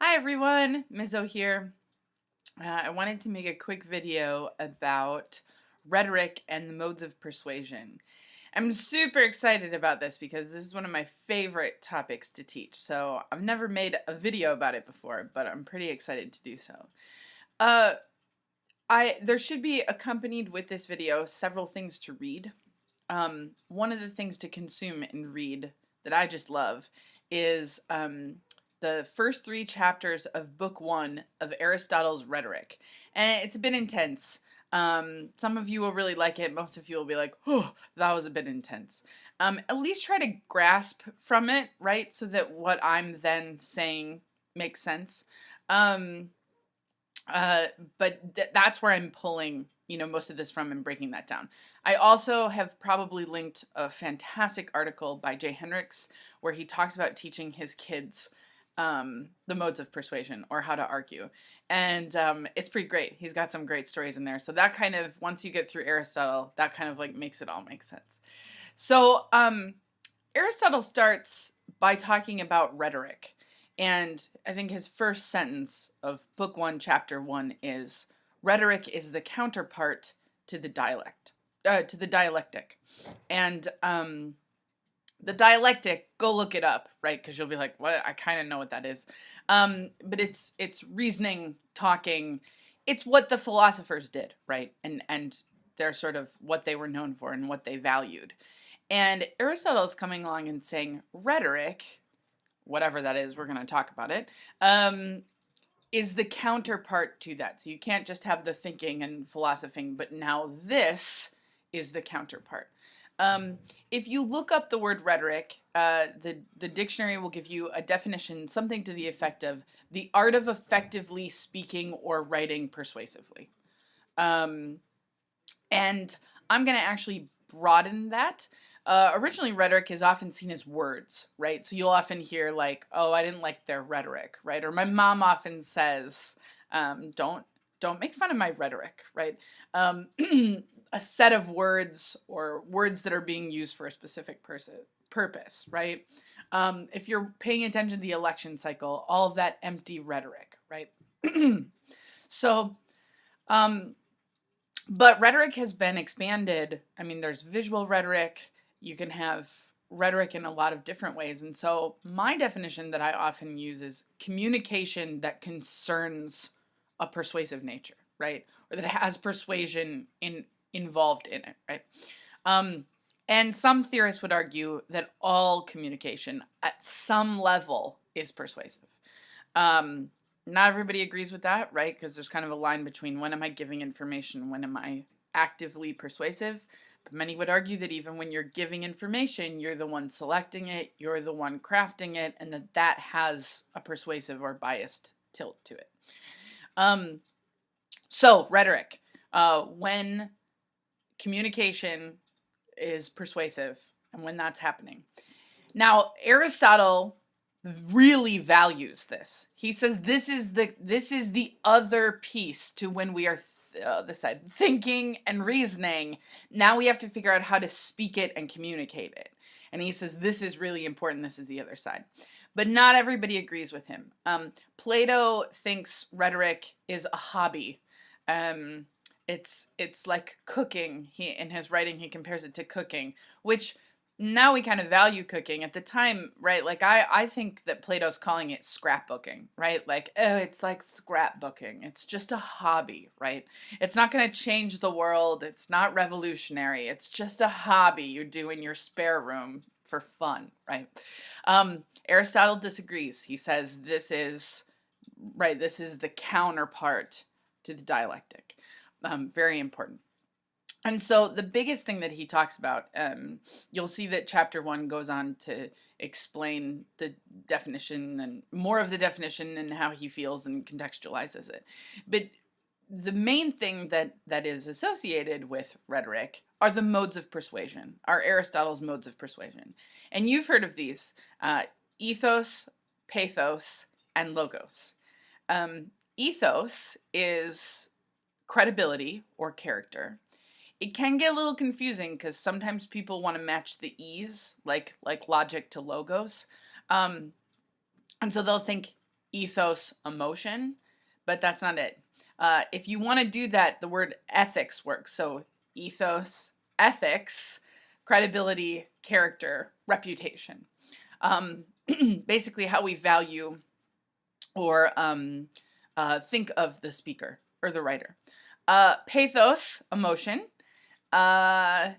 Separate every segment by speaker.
Speaker 1: Hi everyone, Mizzo here. I wanted to make a quick video about rhetoric and the modes of persuasion. I'm super excited about this because this is one of my favorite topics to teach. So I've never made a video about it before, but I'm pretty excited to do so. Uh, there should be accompanied with this video several things to read. One of the things to consume and read that I just love is the first 3 chapters of book 1 of Aristotle's Rhetoric. And it's a bit intense. Some of you will really like it. Most of you will be like, oh, that was a bit intense. At least try to grasp from it, right? So that what I'm then saying makes sense. Um, but that's where I'm pulling, most of this from and breaking that down. I also have probably linked a fantastic article by Jay Hendricks where he talks about teaching his kids the modes of persuasion or how to argue. And it's pretty great. He's got some great stories in there. So that kind of, once you get through Aristotle, that kind of like makes it all make sense. So Aristotle starts by talking about rhetoric. And I think his first sentence of book 1, chapter 1 is rhetoric is the counterpart to the dialectic. And the dialectic, go look it up, right? Because you'll be like, what? I kind of know what that is. But it's reasoning, talking. It's what the philosophers did, right? And they're sort of what they were known for and what they valued. And Aristotle is coming along and saying rhetoric, whatever that is, we're going to talk about it, is the counterpart to that. So you can't just have the thinking and philosophizing, but now this is the counterpart. If you look up the word rhetoric, the dictionary will give you a definition, something to the effect of the art of effectively speaking or writing persuasively. And I'm going to actually broaden that. Originally, rhetoric is often seen as words, right? So you'll often hear like, "Oh, I didn't like their rhetoric," right? Or my mom often says, "Don't make fun of my rhetoric," right? A set of words or words that are being used for a specific purpose, right? If you're paying attention to the election cycle, all of that empty rhetoric, right? So, but rhetoric has been expanded. I mean, there's visual rhetoric. You can have rhetoric in a lot of different ways. And so my definition that I often use is communication that concerns a persuasive nature, right? Or that has persuasion involved in it, right? And some theorists would argue that all communication at some level is persuasive. Not everybody agrees with that, right? Because there's kind of a line between when am I giving information, when am I actively persuasive. But many would argue that even when you're giving information, you're the one selecting it, you're the one crafting it, and that has a persuasive or biased tilt to it. So rhetoric, when communication is persuasive and when that's happening. Now, Aristotle really values this. He says this is the other piece to when we are this side thinking and reasoning. Now we have to figure out how to speak it and communicate it. And he says this is really important. This is the other side. But not everybody agrees with him. Plato thinks rhetoric is a hobby. It's like cooking. In his writing he compares it to cooking, which now we kind of value cooking. At the time, right, like I think that Plato's calling it scrapbooking, right? Like, oh, it's like scrapbooking. It's just a hobby, right? It's not going to change the world. It's not revolutionary. It's just a hobby you do in your spare room for fun, right? Aristotle disagrees. He says this is the counterpart to the dialectic. Very important. And so the biggest thing that he talks about, you'll see that chapter 1 goes on to explain the definition and more of the definition and how he feels and contextualizes it. But the main thing that is associated with rhetoric are the modes of persuasion, are Aristotle's modes of persuasion. And you've heard of these, ethos, pathos, and logos. Ethos is credibility or character. It can get a little confusing because sometimes people want to match the E's, like logic to logos. And so they'll think ethos, emotion, but that's not it. If you want to do that, the word ethics works. So ethos, ethics, credibility, character, reputation. Basically how we value or think of the speaker or the writer. Pathos, emotion, and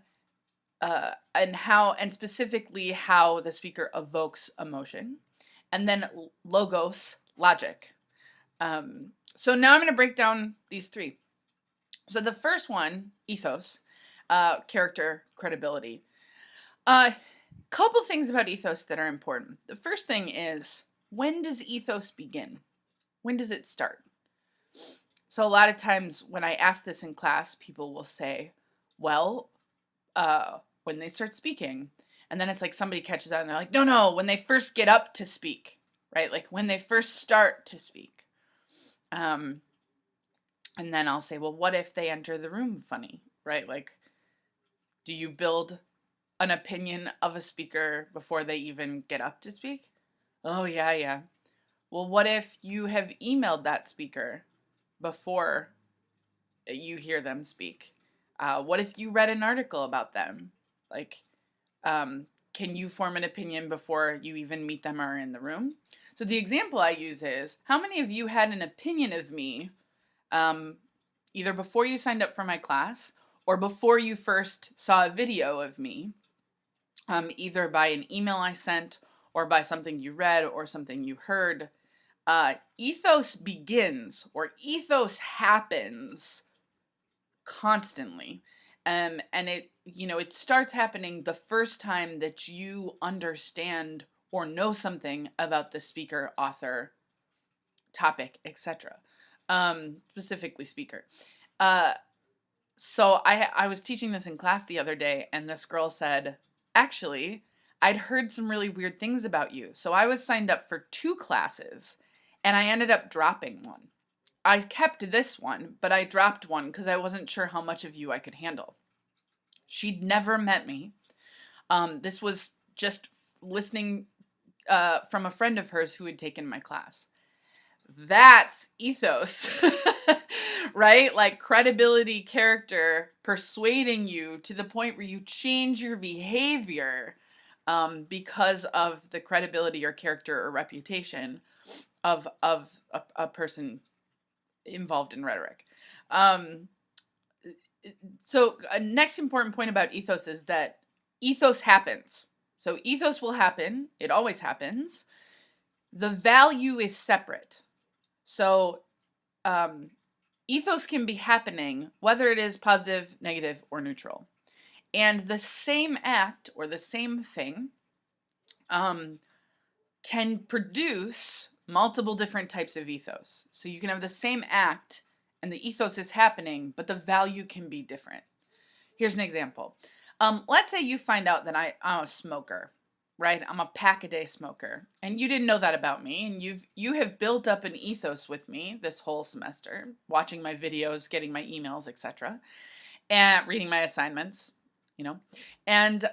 Speaker 1: specifically how the speaker evokes emotion, and then logos, logic. So now I'm going to break down these three. So the first one, ethos, character, credibility. Couple things about ethos that are important. The first thing is, when does ethos begin? When does it start? So a lot of times when I ask this in class, people will say, well, when they start speaking. And then it's like somebody catches on and they're like, no, when they first get up to speak, right? Like when they first start to speak. And then I'll say, well, what if they enter the room funny, right? Like, do you build an opinion of a speaker before they even get up to speak? Oh, yeah. Well, what if you have emailed that speaker before you hear them speak? What if you read an article about them? Like, can you form an opinion before you even meet them or are in the room? So the example I use is, how many of you had an opinion of me either before you signed up for my class or before you first saw a video of me, either by an email I sent or by something you read or something you heard? Ethos begins, or ethos happens constantly. And it starts happening the first time that you understand or know something about the speaker, author, topic, etc. Specifically speaker. So I was teaching this in class the other day, and this girl said, actually, I'd heard some really weird things about you. So I was signed up for 2 classes, and I ended up dropping one. I kept this one, but I dropped one because I wasn't sure how much of you I could handle. She'd never met me. This was just listening from a friend of hers who had taken my class. That's ethos, right? Like credibility, character, persuading you to the point where you change your behavior because of the credibility or character or reputation of a person involved in rhetoric. So a next important point about ethos is that ethos happens. So ethos will happen. It always happens. The value is separate. So ethos can be happening whether it is positive, negative, or neutral. And the same act or the same thing can produce multiple different types of ethos. So you can have the same act and the ethos is happening, but the value can be different. Here's an example. Let's say you find out that I'm a smoker, right? I'm a pack-a-day smoker, and you didn't know that about me, and you have built up an ethos with me this whole semester, watching my videos, getting my emails, etc., and reading my assignments, And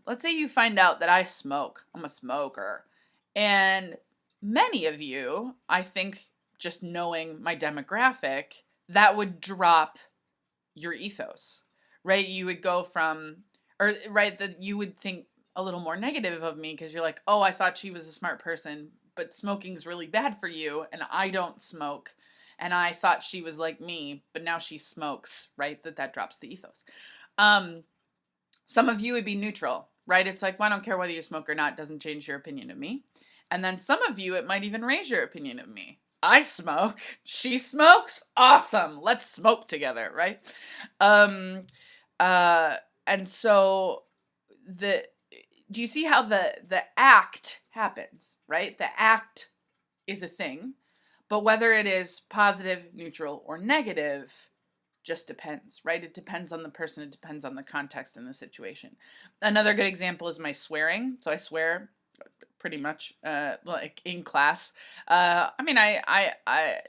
Speaker 1: let's say you find out that I smoke. I'm a smoker. And many of you, I think, just knowing my demographic, that would drop your ethos, right? You would go from, that you would think a little more negative of me because you're like, oh, I thought she was a smart person, but smoking's really bad for you, and I don't smoke, and I thought she was like me, but now she smokes, right? That drops the ethos. Some of you would be neutral, right? It's like, well, I don't care whether you smoke or not, it doesn't change your opinion of me. And then some of you, it might even raise your opinion of me. I smoke, she smokes, awesome, let's smoke together, right? And so do you see how the act happens, right? The act is a thing, but whether it is positive, neutral, or negative just depends, right? It depends on the person, it depends on the context and the situation. Another good example is my swearing. So I swear pretty much like in class. I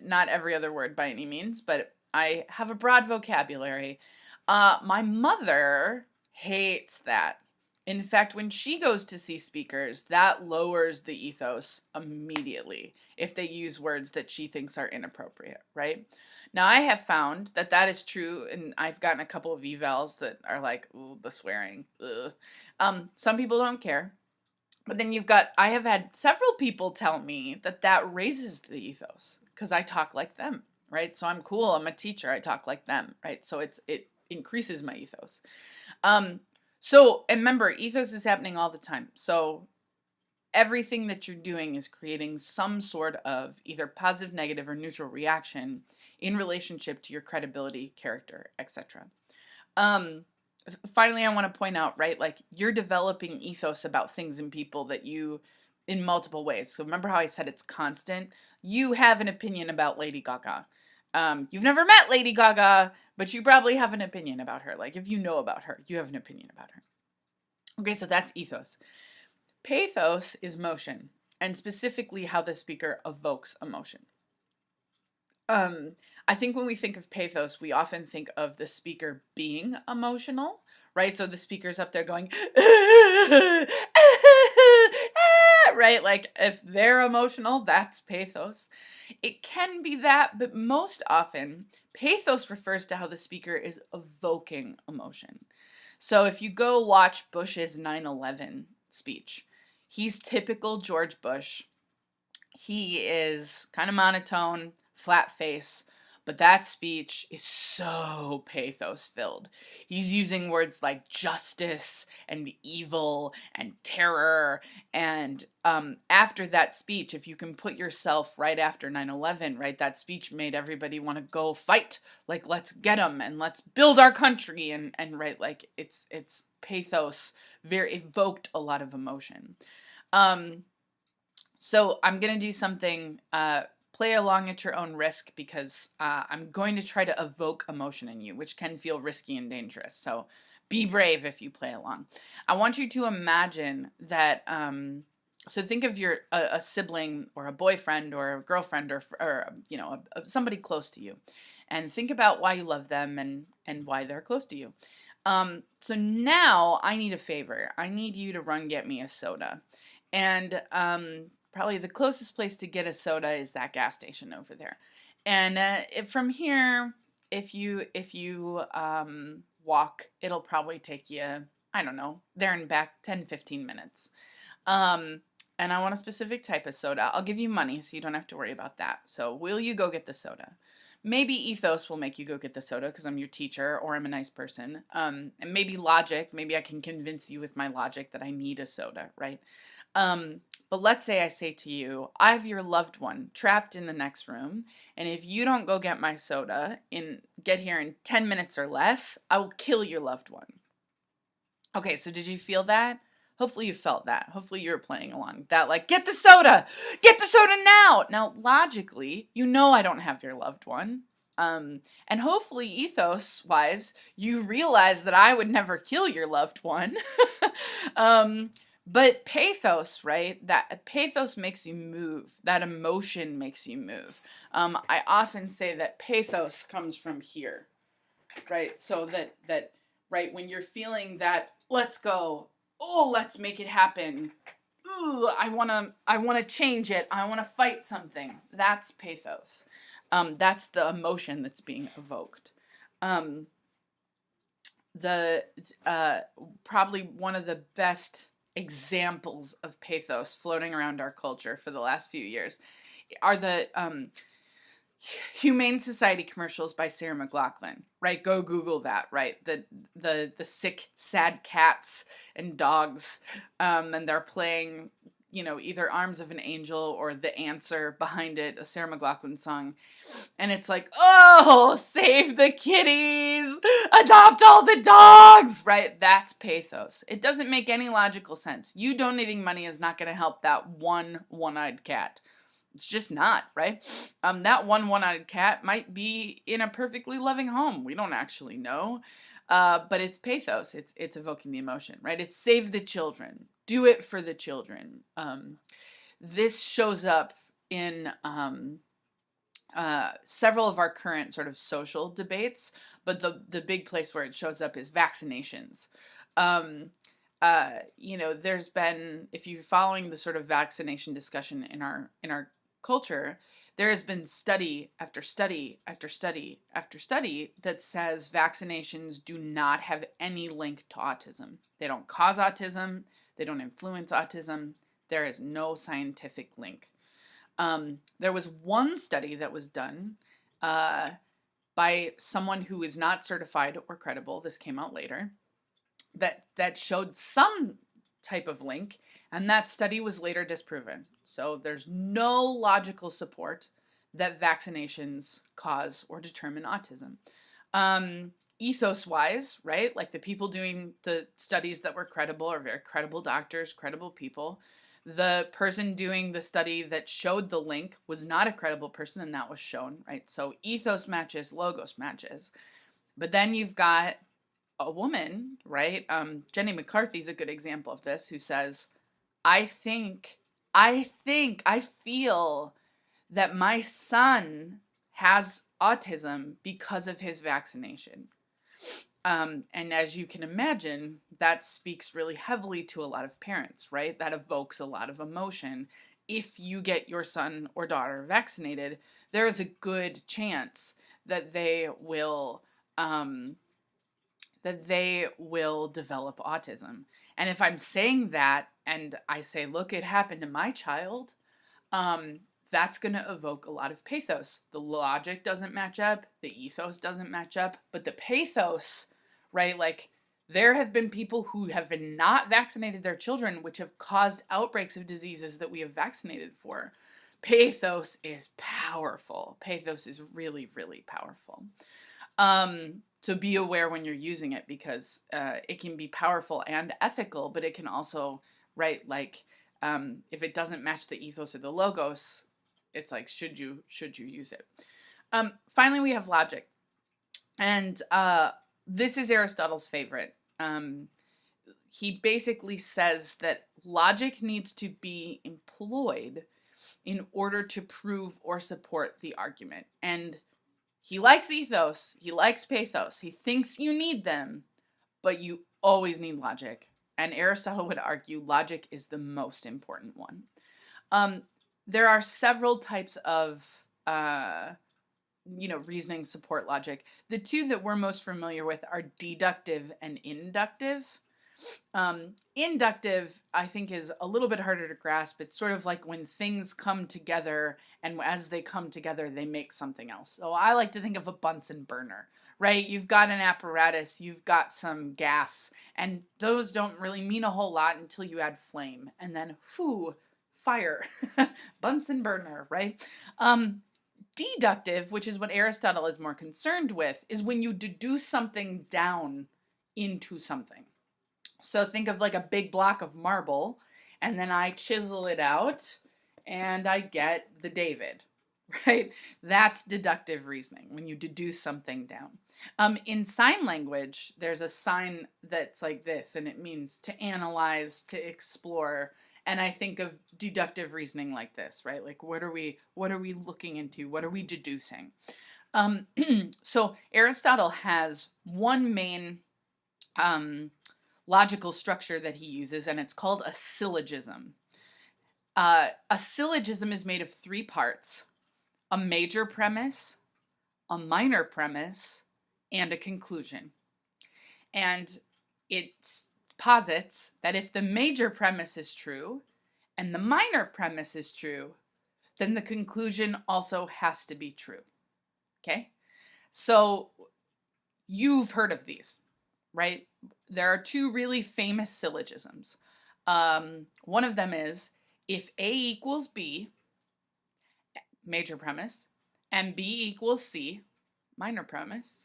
Speaker 1: not every other word by any means, but I have a broad vocabulary. My mother hates that. In fact, when she goes to see speakers, that lowers the ethos immediately if they use words that she thinks are inappropriate, right? Now, I have found that that is true, and I've gotten a couple of evals that are like, ooh, the swearing. Ugh. Some people don't care. But then I have had several people tell me that that raises the ethos because I talk like them, right? So I'm cool. I'm a teacher. I talk like them, right? So it increases my ethos. Um, and remember, ethos is happening all the time. So everything that you're doing is creating some sort of either positive, negative, or neutral reaction in relationship to your credibility, character, etc. Finally, I want to point out, right, like you're developing ethos about things and people that you in multiple ways. So remember how I said it's constant? You have an opinion about Lady Gaga. You've never met Lady Gaga, but you probably have an opinion about her. Like if you know about her, you have an opinion about her. Okay, so that's ethos. Pathos is motion, and specifically how the speaker evokes emotion. I think when we think of pathos, we often think of the speaker being emotional, right? So the speaker's up there going, right? Like if they're emotional, that's pathos. It can be that, but most often, pathos refers to how the speaker is evoking emotion. So if you go watch Bush's 9/11 speech, he's typical George Bush. He is kind of monotone, flat face, but that speech is so pathos filled. He's using words like justice and evil and terror. And after that speech, if you can put yourself right after 9/11, right, that speech made everybody want to go fight. Like, let's get them and let's build our country. And right, like it's pathos, very evoked a lot of emotion. So I'm going to do something, play along at your own risk because I'm going to try to evoke emotion in you, which can feel risky and dangerous. So be brave if you play along. I want you to imagine that, so think of a sibling or a boyfriend or a girlfriend or you know, somebody close to you. And think about why you love them and why they're close to you. So now I need a favor. I need you to run get me a soda. And probably the closest place to get a soda is that gas station over there. And from here, if you walk, it'll probably take you, I don't know, there and back 10-15 minutes. And I want a specific type of soda. I'll give you money so you don't have to worry about that. So will you go get the soda? Maybe ethos will make you go get the soda because I'm your teacher or I'm a nice person. And maybe logic, maybe I can convince you with my logic that I need a soda, right? But let's say I say to you, I have your loved one trapped in the next room, and if you don't go get my soda get here in 10 minutes or less, I will kill your loved one. Okay, so did you feel that? Hopefully you felt that. Hopefully you were playing along. That like, get the soda! Get the soda now! Now, logically, you know I don't have your loved one. And hopefully ethos-wise, you realize that I would never kill your loved one. But pathos, right? That pathos makes you move. That emotion makes you move. I often say that pathos comes from here, right? So that right when you're feeling that, let's go. Oh, let's make it happen. Ooh, I wanna change it. I wanna fight something. That's pathos. That's the emotion that's being evoked. Probably one of the best examples of pathos floating around our culture for the last few years are the Humane Society commercials by Sarah McLachlan, right? Go Google that, right? The sick, sad cats and dogs, and they're playing, you know, either Arms of an Angel or The Answer behind it, a Sarah McLachlan song. And it's like, oh, save the kitties, adopt all the dogs, right? That's pathos. It doesn't make any logical sense. You donating money is not going to help that one-eyed cat. It's just not, right? That one-eyed cat might be in a perfectly loving home. We don't actually know. But it's pathos. It's evoking the emotion, right? It's save the children. Do it for the children. This shows up in several of our current sort of social debates, but the big place where it shows up is vaccinations. there's been, if you're following the sort of vaccination discussion in our culture, there has been study after study after study after study that says vaccinations do not have any link to autism. They don't cause autism. They don't influence autism. There is no scientific link. There was one study that was done by someone who is not certified or credible. This came out later. That showed some type of link, and that study was later disproven. So there's no logical support that vaccinations cause or determine autism. Ethos-wise, right? Like the people doing the studies that were credible are very credible doctors, credible people. The person doing the study that showed the link was not a credible person, and that was shown, right? So ethos matches, logos matches. But then you've got a woman, right? Jenny McCarthy's a good example of this, who says, I feel that my son has autism because of his vaccination. And as you can imagine, that speaks really heavily to a lot of parents, right? That evokes a lot of emotion. If you get your son or daughter vaccinated, there is a good chance that they will develop autism. And if I'm saying that and I say, look, it happened to my child, that's going to evoke a lot of pathos. The logic doesn't match up, the ethos doesn't match up, but the pathos, right? Like there have been people who have not vaccinated their children, which have caused outbreaks of diseases that we have vaccinated for. Pathos is powerful. Pathos is really, really powerful. So be aware when you're using it, because it can be powerful and ethical, but it can also, right, like if it doesn't match the ethos or the logos, it's like, should you use it? Finally, we have logic. And this is Aristotle's favorite. He basically says that logic needs to be employed in order to prove or support the argument. And he likes ethos, he likes pathos, he thinks you need them, but you always need logic. And Aristotle would argue logic is the most important one. There are several types of, reasoning support logic. The two that we're most familiar with are deductive and inductive. Inductive, I think, is a little bit harder to grasp. It's sort of like when things come together, and as they come together, they make something else. So I like to think of a Bunsen burner, right? You've got an apparatus, you've got some gas, and those don't really mean a whole lot until you add flame, and then, fire. Bunsen burner, right? Deductive, which is what Aristotle is more concerned with, is when you deduce something down into something. So think of like a big block of marble, and then I chisel it out, and I get the David, right? That's deductive reasoning, when you deduce something down. In sign language, there's a sign that's like this, and it means to analyze, to explore. And I think of deductive reasoning like this, right? Like, what are we looking into? What are we deducing? So Aristotle has one main logical structure that he uses, and it's called a syllogism. A syllogism is made of three parts: a major premise, a minor premise, and a conclusion. And it posits that if the major premise is true and the minor premise is true, then the conclusion also has to be true. Okay? So you've heard of these, right? There are two really famous syllogisms. One of them is, if A equals B, major premise, and B equals C, minor premise,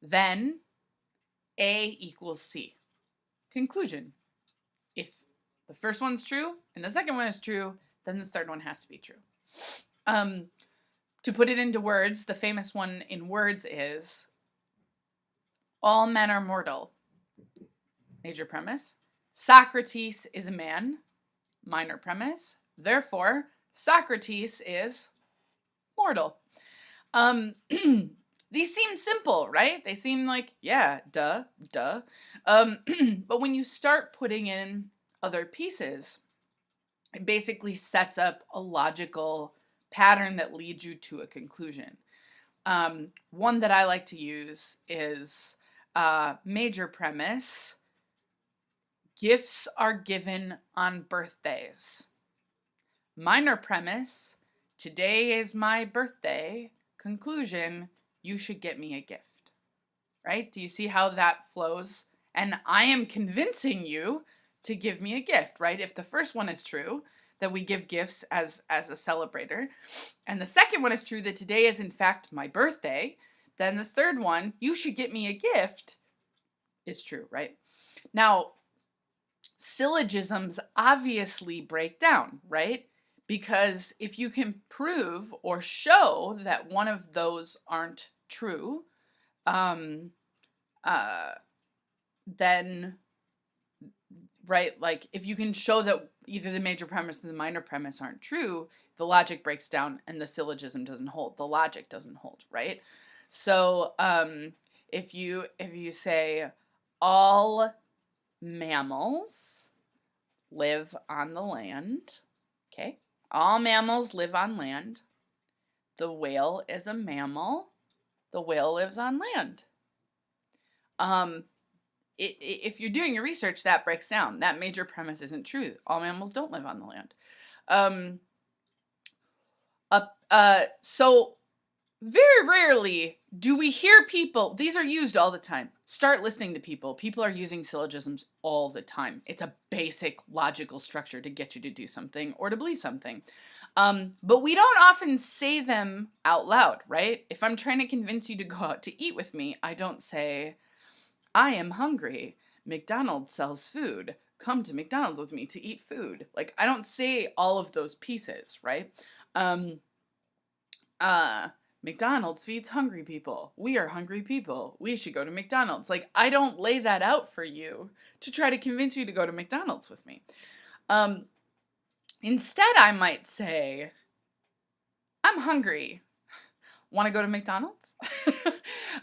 Speaker 1: then A equals C. Conclusion. If the first one's true and the second one is true, then the third one has to be true. To put it into words, the famous one in words is, all men are mortal. Major premise. Socrates is a man. Minor premise. Therefore, Socrates is mortal. These seem simple, right? They seem like, yeah, duh, duh. But when you start putting in other pieces, it basically sets up a logical pattern that leads you to a conclusion. One that I like to use is major premise. Gifts are given on birthdays. Minor premise. Today is my birthday. Conclusion. You should get me a gift. Right? Do you see how that flows? And I am convincing you to give me a gift, right? If the first one is true, that we give gifts as a celebrator, and the second one is true, that today is in fact my birthday, then the third one, you should get me a gift, is true, right? Now, syllogisms obviously break down, right? Because if you can prove or show that one of those aren't true, then, right, like if you can show that either the major premise and the minor premise aren't true, the logic breaks down and the syllogism doesn't hold. The logic doesn't hold, right? So if you say all mammals live on the land, okay? All mammals live on land. The whale is a mammal. The whale lives on land. If you're doing your research, that breaks down. That major premise isn't true. All mammals don't live on the land. So very rarely do we hear people, these are used all the time. Start listening to people. People are using syllogisms all the time. It's a basic logical structure to get you to do something or to believe something. But we don't often say them out loud, right? If I'm trying to convince you to go out to eat with me, I don't say, I am hungry. McDonald's sells food. Come to McDonald's with me to eat food. Like, I don't say all of those pieces, right? McDonald's feeds hungry people. We are hungry people. We should go to McDonald's. Like, I don't lay that out for you to try to convince you to go to McDonald's with me. Instead, I might say, I'm hungry. Want to go to McDonald's?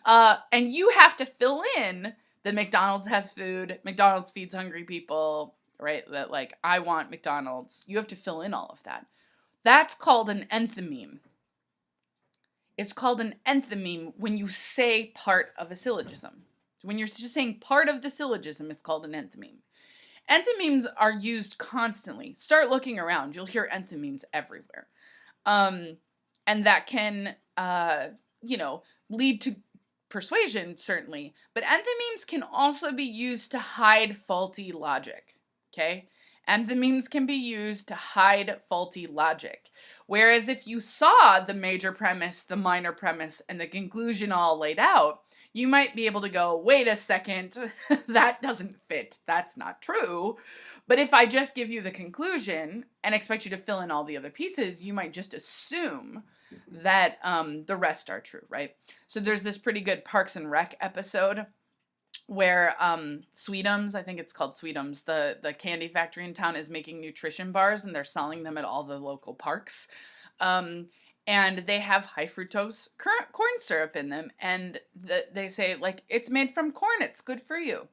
Speaker 1: And you have to fill in that McDonald's has food, McDonald's feeds hungry people, right? That, like, I want McDonald's. You have to fill in all of that. That's called an enthymeme. It's called an enthymeme when you say part of a syllogism. When you're just saying part of the syllogism, it's called an enthymeme. Enthymemes are used constantly. Start looking around. You'll hear enthymemes everywhere. And that can, lead to persuasion, certainly. But enthymemes can also be used to hide faulty logic, okay? Enthymemes can be used to hide faulty logic. Whereas if you saw the major premise, the minor premise, and the conclusion all laid out, you might be able to go, wait a second, that doesn't fit. That's not true. But if I just give you the conclusion and expect you to fill in all the other pieces, you might just assume that the rest are true, right? So there's this pretty good Parks and Rec episode where Sweetums, I think it's called Sweetums, the candy factory in town is making nutrition bars and they're selling them at all the local parks. And they have high fructose corn syrup in them. And they say, like, it's made from corn. It's good for you.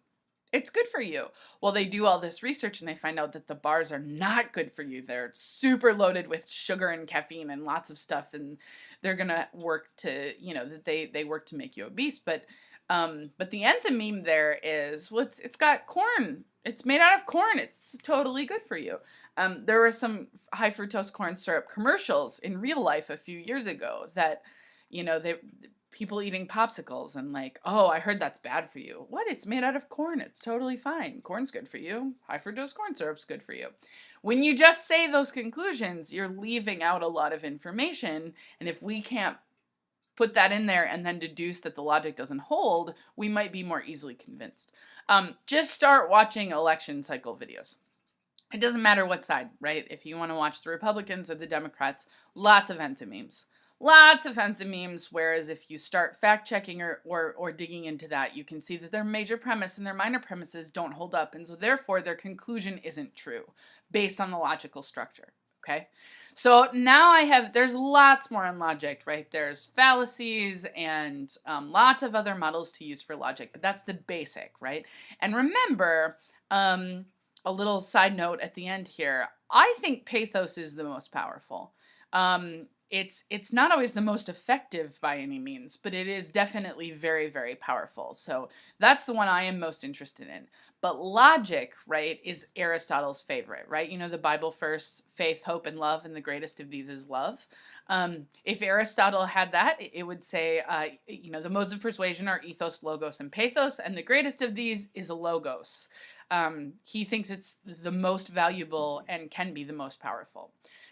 Speaker 1: It's good for you. Well, they do all this research and they find out that the bars are not good for you. They're super loaded with sugar and caffeine and lots of stuff. And they're going to work to, that they work to make you obese. But the enthymeme there is, well, it's got corn. It's made out of corn. It's totally good for you. There were some high fructose corn syrup commercials in real life a few years ago that, people eating popsicles and like, oh, I heard that's bad for you. What? It's made out of corn. It's totally fine. Corn's good for you. High fructose corn syrup's good for you. When you just say those conclusions, you're leaving out a lot of information. And if we can't put that in there and then deduce that the logic doesn't hold, we might be more easily convinced. Just start watching election cycle videos. It doesn't matter what side, right? If you want to watch the Republicans or the Democrats, lots of enthymemes. Lots of enthymemes, whereas if you start fact-checking or digging into that, you can see that their major premise and their minor premises don't hold up, and so therefore their conclusion isn't true, based on the logical structure, okay? So now there's lots more on logic, right? There's fallacies and lots of other models to use for logic, but that's the basic, right? And remember, a little side note at the end here, I think pathos is the most powerful. It's not always the most effective by any means, but it is definitely very, very powerful. So that's the one I am most interested in. But logic, right, is Aristotle's favorite, right? You know, the Bible first, faith, hope, and love, and the greatest of these is love. If Aristotle had that, it would say, you know, the modes of persuasion are ethos, logos, and pathos, and the greatest of these is a logos. He thinks it's the most valuable and can be the most powerful.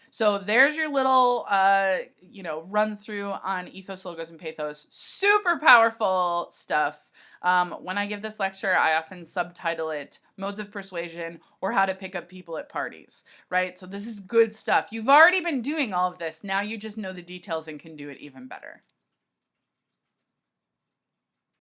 Speaker 1: So there's your little, you know, run through on ethos, logos, and pathos. Super powerful stuff. When I give this lecture, I often subtitle it Modes of Persuasion or How to Pick Up People at Parties, right? So this is good stuff. You've already been doing all of this. Now you just know the details and can do it even better.